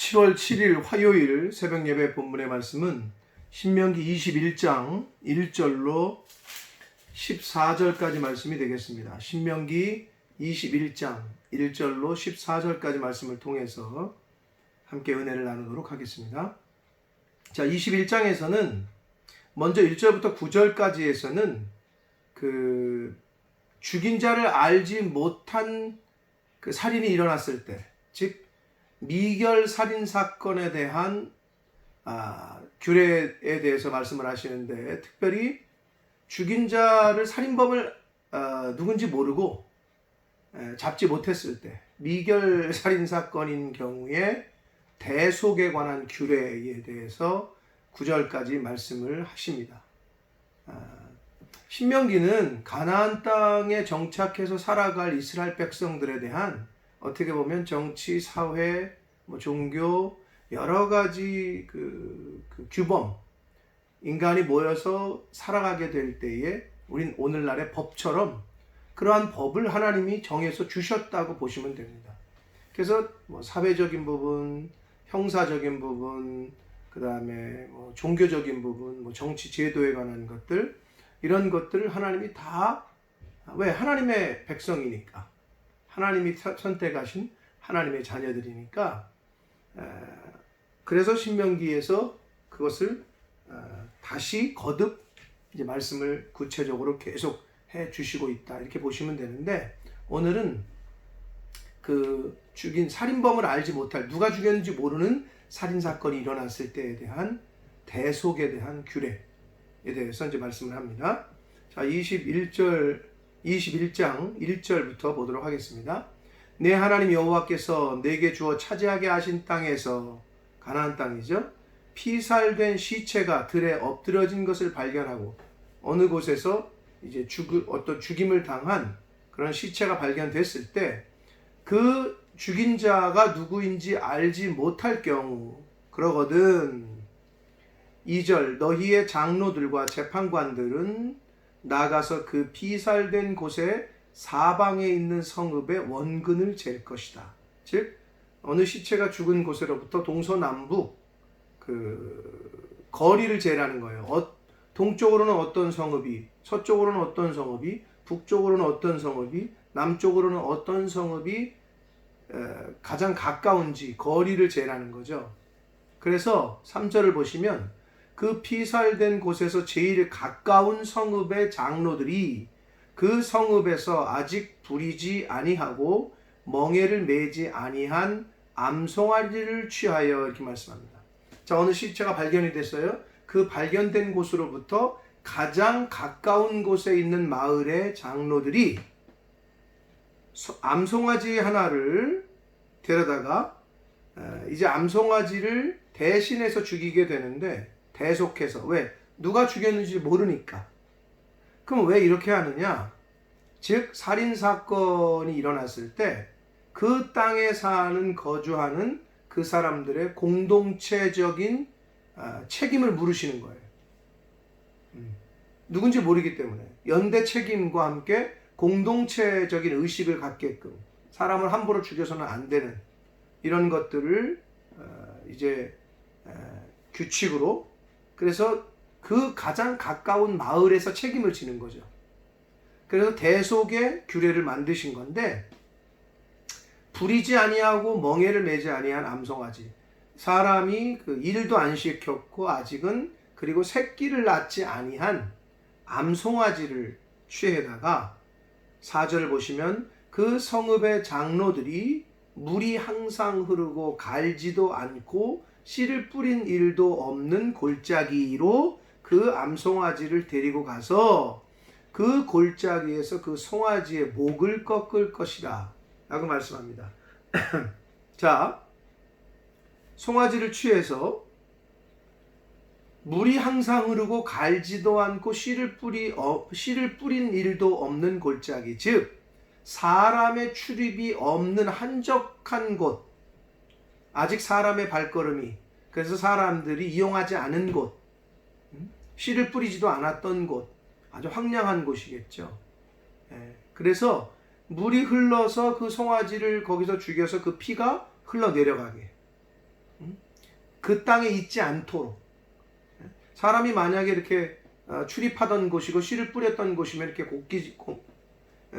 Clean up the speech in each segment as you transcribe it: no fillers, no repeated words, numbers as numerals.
7월 7일 화요일 새벽 예배 본문의 말씀은 신명기 21장 1절로 14절까지 말씀이 되겠습니다. 신명기 21장 1절로 14절까지 말씀을 통해서 함께 은혜를 나누도록 하겠습니다. 자, 21장에서는 먼저 1절부터 9절까지에서는 그 죽인 자를 알지 못한 그 살인이 일어났을 때, 즉 미결 살인 사건에 대한 규례에 대해서 말씀을 하시는데, 특별히 죽인 자를 살인범을 누군지 모르고 잡지 못했을 때 미결 살인 사건인 경우에 대속에 관한 규례에 대해서 9절까지 말씀을 하십니다. 신명기는 가나안 땅에 정착해서 살아갈 이스라엘 백성들에 대한 어떻게 보면 정치, 사회, 종교 여러 가지 그 규범, 인간이 모여서 살아가게 될 때에 우린 오늘날의 법처럼 그러한 법을 하나님이 정해서 주셨다고 보시면 됩니다. 그래서 사회적인 부분, 형사적인 부분, 그 다음에 종교적인 부분, 정치 제도에 관한 것들, 이런 것들을 하나님이 다, 왜? 하나님의 백성이니까, 하나님이 선택하신 하나님의 자녀들이니까, 그래서 신명기에서 그것을 다시 거듭 이제 말씀을 구체적으로 계속 해 주시고 있다, 이렇게 보시면 되는데, 오늘은 그 죽인 살인범을 알지 못할, 누가 죽였는지 모르는 살인 사건이 일어났을 때에 대한 대속에 대한 규례에 대해서 이제 말씀을 합니다. 자, 21장 1절부터 보도록 하겠습니다. 내 하나님 여호와께서 내게 주어 차지하게 하신 땅에서, 가나안 땅이죠, 피살된 시체가 들에 엎드려진 것을 발견하고, 어느 곳에서 이제 어떤 죽임을 당한 그런 시체가 발견됐을 때 그 죽인 자가 누구인지 알지 못할 경우, 그러거든 2절, 너희의 장로들과 재판관들은 나가서 그 피살된 곳에 사방에 있는 성읍의 원근을 잴 것이다. 즉 어느 시체가 죽은 곳으로부터 동서남북 그 거리를 재라는 거예요. 동쪽으로는 어떤 성읍이, 서쪽으로는 어떤 성읍이, 북쪽으로는 어떤 성읍이, 남쪽으로는 어떤 성읍이 가장 가까운지 거리를 재라는 거죠. 그래서 3절을 보시면 그 피살된 곳에서 제일 가까운 성읍의 장로들이 그 성읍에서 아직 부리지 아니하고 멍에를 매지 아니한 암송아지를 취하여, 이렇게 말씀합니다. 자, 어느 시체가 발견이 됐어요. 그 발견된 곳으로부터 가장 가까운 곳에 있는 마을의 장로들이 암송아지 하나를 데려다가 이제 암송아지를 대신해서 죽이게 되는데, 대속해서, 왜? 누가 죽였는지 모르니까. 그럼 왜 이렇게 하느냐? 즉 살인사건이 일어났을 때 그 땅에 거주하는 그 사람들의 공동체적인 책임을 물으시는 거예요. 누군지 모르기 때문에 연대 책임과 함께 공동체적인 의식을 갖게끔, 사람을 함부로 죽여서는 안 되는 이런 것들을 이제 규칙으로, 그래서 그 가장 가까운 마을에서 책임을 지는 거죠. 그래서 대속의 규례를 만드신 건데, 부리지 아니하고 멍에를 매지 아니한 암송아지, 사람이 그 일도 안 시켰고 아직은, 그리고 새끼를 낳지 아니한 암송아지를 취해다가, 4절을 보시면 그 성읍의 장로들이 물이 항상 흐르고 갈지도 않고 씨를 뿌린 일도 없는 골짜기로 그 암송아지를 데리고 가서 그 골짜기에서 그 송아지의 목을 꺾을 것이다 라고 말씀합니다. 자, 송아지를 취해서 물이 항상 흐르고 갈지도 않고 씨를 뿌린 일도 없는 골짜기, 즉 사람의 출입이 없는 한적한 곳, 아직 사람의 발걸음이, 그래서 사람들이 이용하지 않은 곳, 씨를 뿌리지도 않았던 곳, 아주 황량한 곳이겠죠. 그래서 물이 흘러서 그 송아지를 거기서 죽여서 그 피가 흘러내려가게, 그 땅에 있지 않도록. 사람이 만약에 이렇게 출입하던 곳이고 씨를 뿌렸던 곳이면 이렇게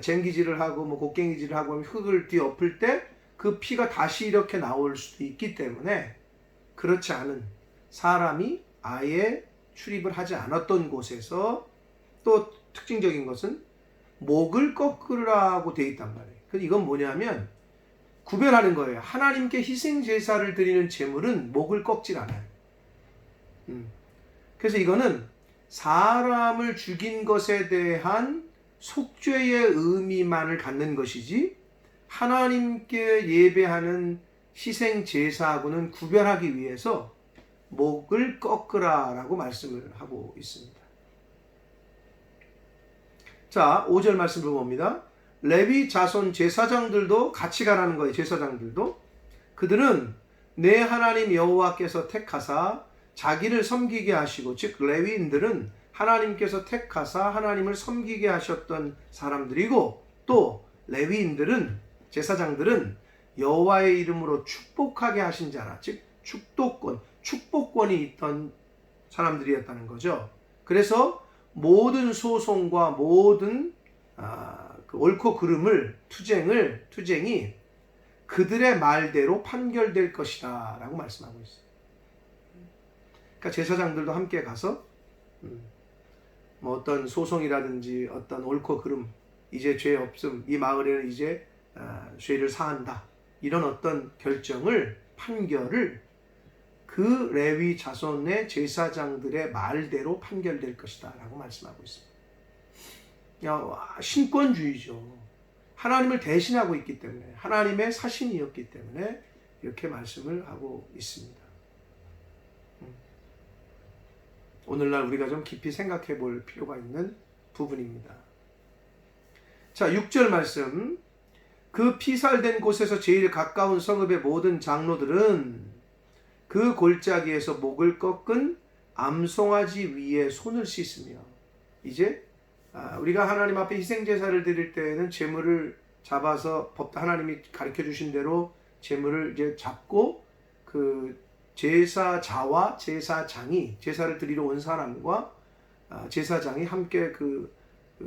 쟁기질을 하고 뭐 곡괭이질을 하고 흙을 뒤엎을 때 그 피가 다시 이렇게 나올 수도 있기 때문에, 그렇지 않은 사람이 아예 출입을 하지 않았던 곳에서 또 특징적인 것은 목을 꺾으라고 되어 있단 말이에요. 그래서 이건 뭐냐면 구별하는 거예요. 하나님께 희생 제사를 드리는 제물은 목을 꺾질 않아요. 그래서 이거는 사람을 죽인 것에 대한 속죄의 의미만을 갖는 것이지 하나님께 예배하는 희생 제사하고는 구별하기 위해서 목을 꺾으라라고 말씀을 하고 있습니다. 자, 5절 말씀을 봅니다. 레위 자손 제사장들도 같이 가라는 거예요. 제사장들도. 그들은 내 하나님 여호와께서 택하사 자기를 섬기게 하시고, 즉 레위인들은 하나님께서 택하사 하나님을 섬기게 하셨던 사람들이고, 또 레위인들은, 제사장들은 여호와의 이름으로 축복하게 하신 자라, 즉 축복권이 있던 사람들이었다는 거죠. 그래서 모든 소송과 모든 그 옳고 그름을 투쟁이 그들의 말대로 판결될 것이다 라고 말씀하고 있어요. 그러니까 제사장들도 함께 가서 뭐 어떤 소송이라든지 어떤 옳고 그름, 이제 죄 없음, 이 마을에는 이제 죄를 사한다, 이런 어떤 판결을 그 레위 자손의 제사장들의 말대로 판결될 것이다 라고 말씀하고 있습니다. 신권주의죠. 하나님을 대신하고 있기 때문에, 하나님의 사신이었기 때문에 이렇게 말씀을 하고 있습니다. 오늘날 우리가 좀 깊이 생각해 볼 필요가 있는 부분입니다. 자, 6절 말씀. 그 피살된 곳에서 제일 가까운 성읍의 모든 장로들은 그 골짜기에서 목을 꺾은 암송아지 위에 손을 씻으며, 이제 우리가 하나님 앞에 희생제사를 드릴 때에는 제물을 잡아서 하나님이 가르쳐 주신 대로 제물을 이제 잡고 그 제사자와 제사장이, 제사를 드리러 온 사람과 제사장이 함께 그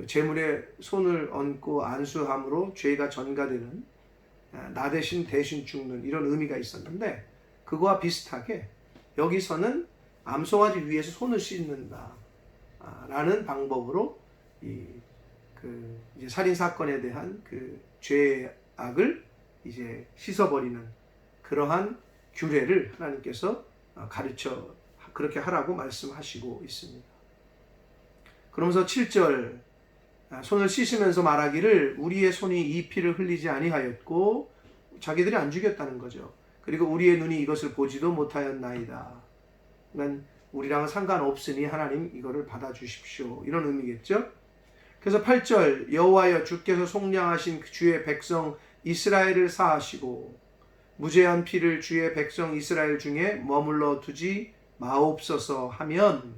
제물에 손을 얹고 안수함으로 죄가 전가되는, 나 대신 죽는 이런 의미가 있었는데, 그거와 비슷하게 여기서는 암송아지 위에서 손을 씻는다 라는 방법으로 이제 살인 사건에 대한 그 죄악을 이제 씻어버리는 그러한 규례를 하나님께서 가르쳐 그렇게 하라고 말씀하시고 있습니다. 그러면서 7절, 손을 씻으면서 말하기를 우리의 손이 이 피를 흘리지 아니하였고, 자기들이 안 죽였다는 거죠. 그리고 우리의 눈이 이것을 보지도 못하였나이다. 그러니까 우리랑은 상관없으니 하나님 이거를 받아주십시오, 이런 의미겠죠. 그래서 8절, 여호와여 주께서 속량하신 주의 백성 이스라엘을 사하시고 무죄한 피를 주의 백성 이스라엘 중에 머물러 두지 마옵소서 하면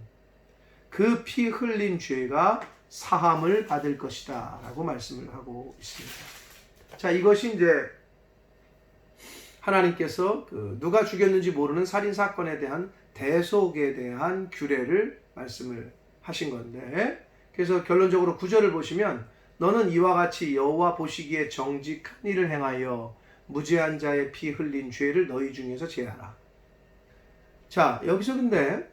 그 피 흘린 죄가 사함을 받을 것이다 라고 말씀을 하고 있습니다. 자, 이것이 이제 하나님께서 누가 죽였는지 모르는 살인사건에 대한 대속에 대한 규례를 말씀을 하신 건데, 그래서 결론적으로 9절을 보시면 너는 이와 같이 여호와 보시기에 정직한 일을 행하여 무죄한 자의 피 흘린 죄를 너희 중에서 제하라. 자, 여기서 근데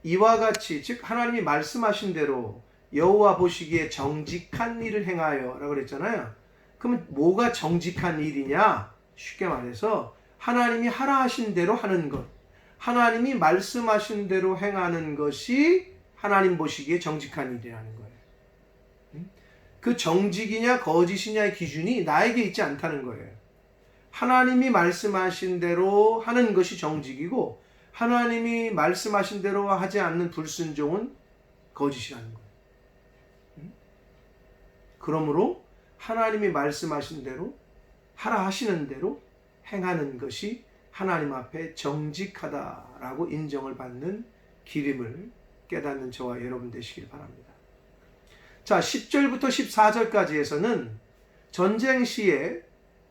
이와 같이, 즉 하나님이 말씀하신 대로 여호와 보시기에 정직한 일을 행하여 라고 그랬잖아요. 그러면 뭐가 정직한 일이냐? 쉽게 말해서 하나님이 하라 하신 대로 하는 것, 하나님이 말씀하신 대로 행하는 것이 하나님 보시기에 정직한 일이라는 거예요. 그 정직이냐 거짓이냐의 기준이 나에게 있지 않다는 거예요. 하나님이 말씀하신 대로 하는 것이 정직이고, 하나님이 말씀하신 대로 하지 않는 불순종은 거짓이라는 거예요. 그러므로 하나님이 말씀하신 대로, 하라 하시는 대로 행하는 것이 하나님 앞에 정직하다라고 인정을 받는 기림을 깨닫는 저와 여러분 되시길 바랍니다. 자, 10절부터 14절까지에서는 전쟁 시에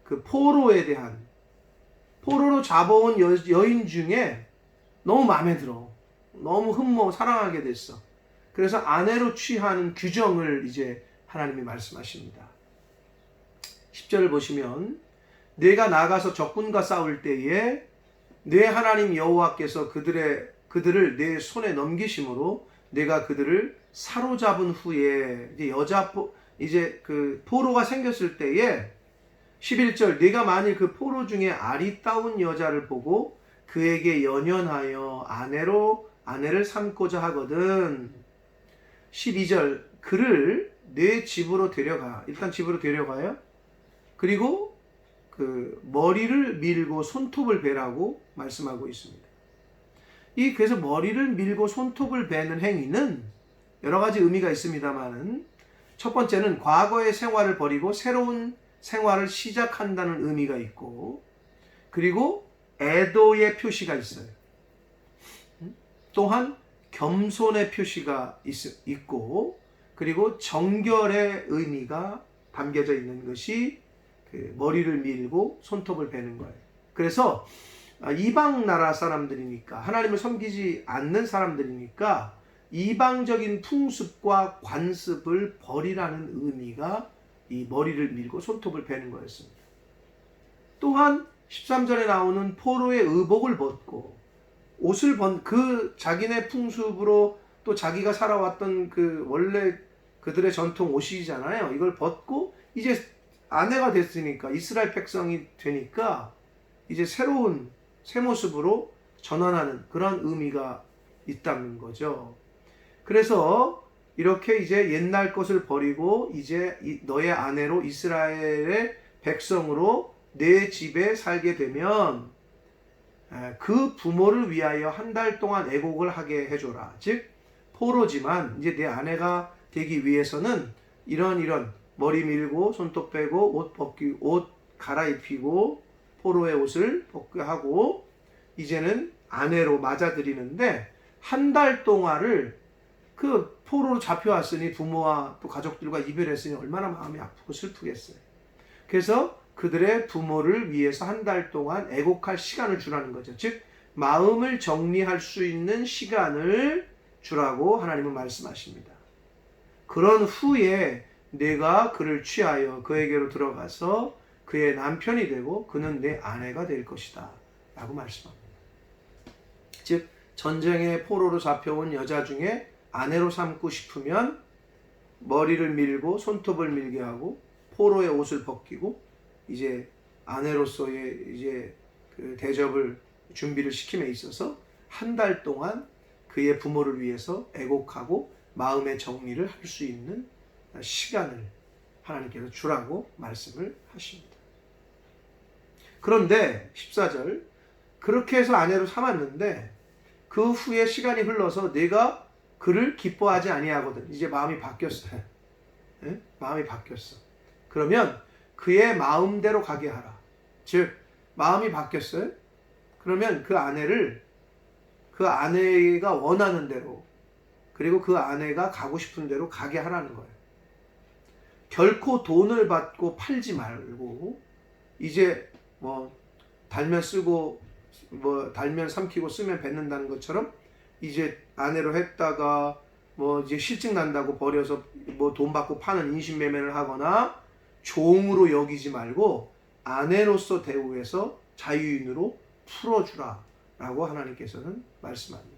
그 포로로 잡아온 여인 중에 너무 마음에 들어. 너무 사랑하게 됐어. 그래서 아내로 취하는 규정을 이제 하나님이 말씀하십니다. 10절을 보시면 내가 나가서 적군과 싸울 때에 내 하나님 여호와께서 그들을 내 손에 넘기심으로 내가 그들을 사로잡은 후에 이제 그 포로가 생겼을 때에 11절 내가 만일 그 포로 중에 아리따운 여자를 보고 그에게 연연하여 아내를 삼고자 하거든. 12절 그를 내 집으로 데려가. 일단 집으로 데려가요. 그리고 그 머리를 밀고 손톱을 베라고 말씀하고 있습니다. 그래서 머리를 밀고 손톱을 베는 행위는 여러 가지 의미가 있습니다만은 첫 번째는 과거의 생활을 버리고 새로운 생활을 시작한다는 의미가 있고, 그리고 애도의 표시가 있어요. 또한 겸손의 표시가 있고, 그리고 정결의 의미가 담겨져 있는 것이 그 머리를 밀고 손톱을 베는 거예요. 그래서 이방 나라 사람들이니까, 하나님을 섬기지 않는 사람들이니까 이방적인 풍습과 관습을 버리라는 의미가 이 머리를 밀고 손톱을 베는 거였습니다. 또한 13절에 나오는 포로의 의복을 벗고 옷을 그 자기네 풍습으로 또 자기가 살아왔던 그 원래 그들의 전통 옷이잖아요. 이걸 벗고 이제 아내가 됐으니까, 이스라엘 백성이 되니까 이제 새로운 새 모습으로 전환하는 그런 의미가 있다는 거죠. 그래서 이렇게 이제 옛날 것을 버리고 이제 너의 아내로 이스라엘의 백성으로 내 집에 살게 되면 그 부모를 위하여 한 달 동안 애곡을 하게 해줘라. 즉 포로지만 이제 내 아내가 되기 위해서는 이런 머리 밀고 손톱 빼고 옷 갈아입히고 포로의 옷을 벗게 하고 이제는 아내로 맞아들이는데, 한 달 동안을 그 포로로 잡혀왔으니 부모와 또 가족들과 이별했으니 얼마나 마음이 아프고 슬프겠어요. 그래서 그들의 부모를 위해서 한 달 동안 애곡할 시간을 주라는 거죠. 즉 마음을 정리할 수 있는 시간을 주라고 하나님은 말씀하십니다. 그런 후에 내가 그를 취하여 그에게로 들어가서 그의 남편이 되고 그는 내 아내가 될 것이다 라고 말씀합니다. 즉 전쟁의 포로로 잡혀온 여자 중에 아내로 삼고 싶으면 머리를 밀고 손톱을 밀게 하고 포로의 옷을 벗기고 이제 아내로서의 이제 그 대접을 준비를 시킴에 있어서 한 달 동안 그의 부모를 위해서 애곡하고 마음의 정리를 할 수 있는 시간을 하나님께서 주라고 말씀을 하십니다. 그런데 14절 그렇게 해서 아내로 삼았는데 그 후에 시간이 흘러서 내가 그를 기뻐하지 아니하거든. 이제 마음이 바뀌었어요. 네? 마음이 바뀌었어. 그러면 그의 마음대로 가게 하라. 즉 마음이 바뀌었어요. 그러면 그 아내가 원하는 대로, 그리고 그 아내가 가고 싶은 대로 가게 하라는 거예요. 결코 돈을 받고 팔지 말고, 이제 달면 쓰고 달면 삼키고 쓰면 뱉는다는 것처럼 이제 아내로 했다가 이제 실증 난다고 버려서 돈 받고 파는 인신매매를 하거나 종으로 여기지 말고 아내로서 대우해서 자유인으로 풀어주라 라고 하나님께서는 말씀합니다.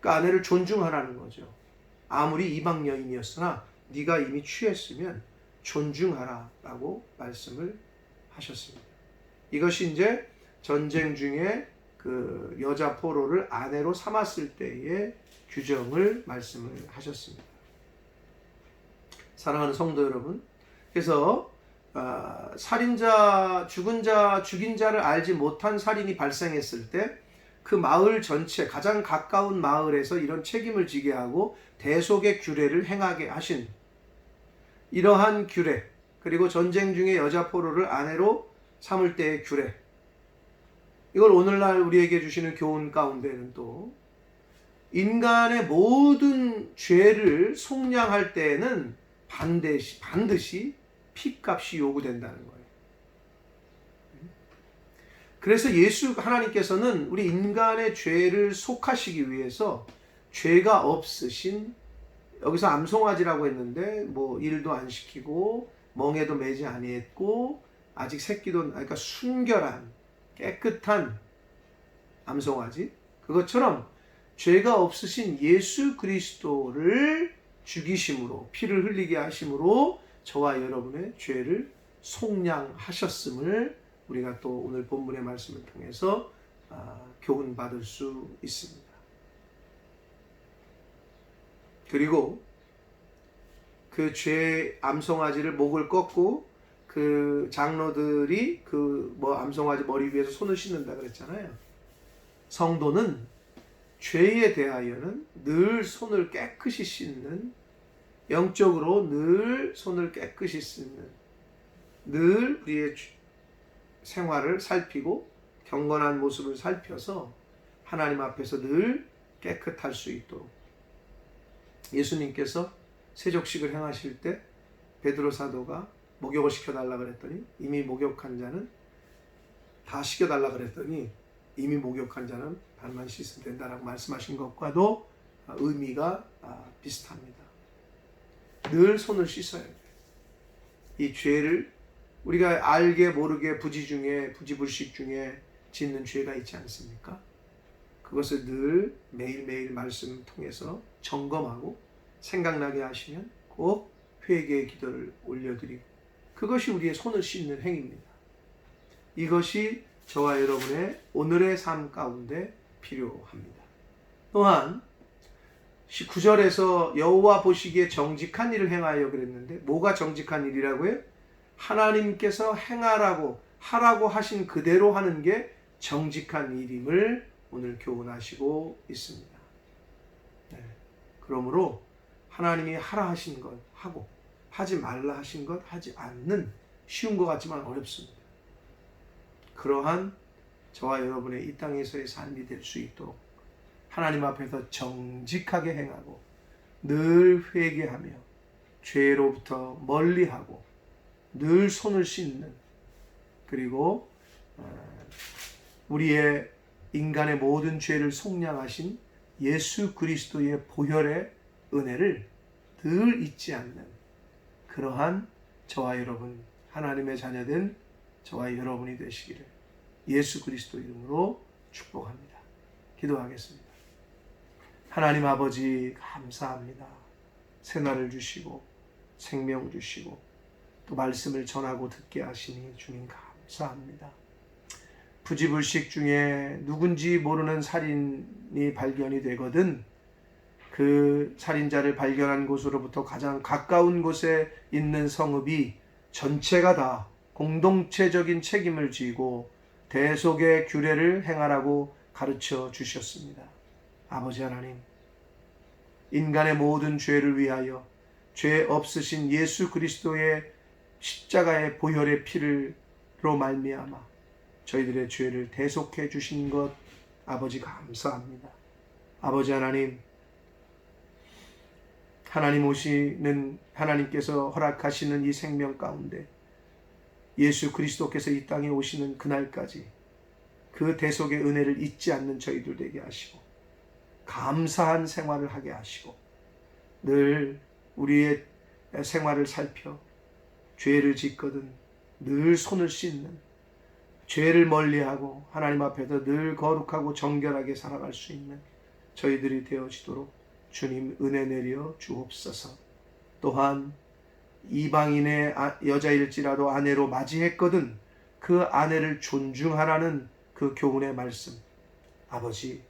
그러니까 아내를 존중하라는 거죠. 아무리 이방 여인이었으나 네가 이미 취했으면 존중하라 라고 말씀을 하셨습니다. 이것이 이제 전쟁 중에 그 여자 포로를 아내로 삼았을 때의 규정을 말씀을 하셨습니다. 사랑하는 성도 여러분, 그래서 살인자, 죽인 자를 알지 못한 살인이 발생했을 때 그 마을 전체, 가장 가까운 마을에서 이런 책임을 지게 하고 대속의 규례를 행하게 하신 이러한 규례, 그리고 전쟁 중에 여자 포로를 아내로 삼을 때의 규례, 이걸 오늘날 우리에게 주시는 교훈 가운데는 또 인간의 모든 죄를 속량할 때에는 반드시 핏값이 요구된다는 거예요. 그래서 하나님께서는 우리 인간의 죄를 속하시기 위해서 죄가 없으신, 여기서 암송아지라고 했는데 뭐 일도 안 시키고 멍에도 매지 아니했고 아직 새끼도, 그러니까 순결한 깨끗한 암송아지, 그것처럼 죄가 없으신 예수 그리스도를 죽이심으로, 피를 흘리게 하심으로 저와 여러분의 죄를 속량하셨음을 우리가 또 오늘 본문의 말씀을 통해서 교훈 받을 수 있습니다. 그리고 그 죄 암송아지를 목을 꺾고 그 장로들이 암송아지 머리 위에서 손을 씻는다 그랬잖아요. 성도는 죄에 대하여는 늘 손을 깨끗이 씻는, 영적으로 늘 손을 깨끗이 씻는, 늘 우리의 생활을 살피고 경건한 모습을 살펴서 하나님 앞에서 늘 깨끗할 수 있도록, 예수님께서 세족식을 행하실 때 베드로 사도가 목욕을 시켜달라 그랬더니 이미 목욕한 자는 다 시켜달라 그랬더니 이미 목욕한 자는 발만 씻으면 된다라고 말씀하신 것과도 의미가 비슷합니다. 늘 손을 씻어야 돼요. 이 죄를 우리가 알게 모르게 부지불식 중에 짓는 죄가 있지 않습니까? 그것을 늘 매일매일 말씀을 통해서 점검하고 생각나게 하시면 꼭 회개의 기도를 올려드리고, 그것이 우리의 손을 씻는 행위입니다. 이것이 저와 여러분의 오늘의 삶 가운데 필요합니다. 또한 19절에서 여호와 보시기에 정직한 일을 행하여 그랬는데, 뭐가 정직한 일이라고요? 하나님께서 하라고 하신 그대로 하는 게 정직한 일임을 오늘 교훈하시고 있습니다. 네. 그러므로 하나님이 하라 하신 것 하고 하지 말라 하신 것 하지 않는, 쉬운 것 같지만 어렵습니다. 그러한 저와 여러분의 이 땅에서의 삶이 될 수 있도록 하나님 앞에서 정직하게 행하고 늘 회개하며 죄로부터 멀리하고 늘 손을 씻는, 그리고 우리의 인간의 모든 죄를 속량하신 예수 그리스도의 보혈의 은혜를 늘 잊지 않는 그러한 저와 여러분, 하나님의 자녀된 저와 여러분이 되시기를 예수 그리스도 이름으로 축복합니다. 기도하겠습니다. 하나님 아버지, 감사합니다. 새날을 주시고 생명 주시고 또 말씀을 전하고 듣게 하시니 주님 감사합니다. 부지불식 중에 누군지 모르는 살인이 발견이 되거든 그 살인자를 발견한 곳으로부터 가장 가까운 곳에 있는 성읍이 전체가 다 공동체적인 책임을 지고 대속의 규례를 행하라고 가르쳐 주셨습니다. 아버지 하나님, 인간의 모든 죄를 위하여 죄 없으신 예수 그리스도의 십자가의 보혈의 피를로 말미암아 저희들의 죄를 대속해 주신 것 아버지 감사합니다. 아버지 하나님, 하나님께서 허락하시는 이 생명 가운데 예수 그리스도께서 이 땅에 오시는 그날까지 그 대속의 은혜를 잊지 않는 저희들 되게 하시고 감사한 생활을 하게 하시고 늘 우리의 생활을 살펴 죄를 짓거든 늘 손을 씻는, 죄를 멀리하고 하나님 앞에서 늘 거룩하고 정결하게 살아갈 수 있는 저희들이 되어지도록 주님 은혜 내려 주옵소서. 또한 이방인의 여자일지라도 아내로 맞이했거든 그 아내를 존중하라는 그 교훈의 말씀, 아버지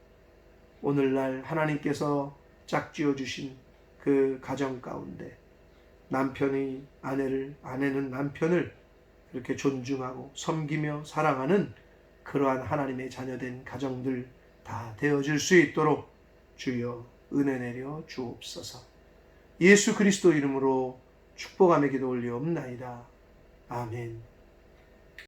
오늘날 하나님께서 짝지어 주신 그 가정 가운데 남편이 아내는 남편을 이렇게 존중하고 섬기며 사랑하는 그러한 하나님의 자녀된 가정들 다 되어질 수 있도록 주여 은혜 내려 주옵소서. 예수 그리스도 이름으로 축복하며 기도 올리옵나이다. 아멘.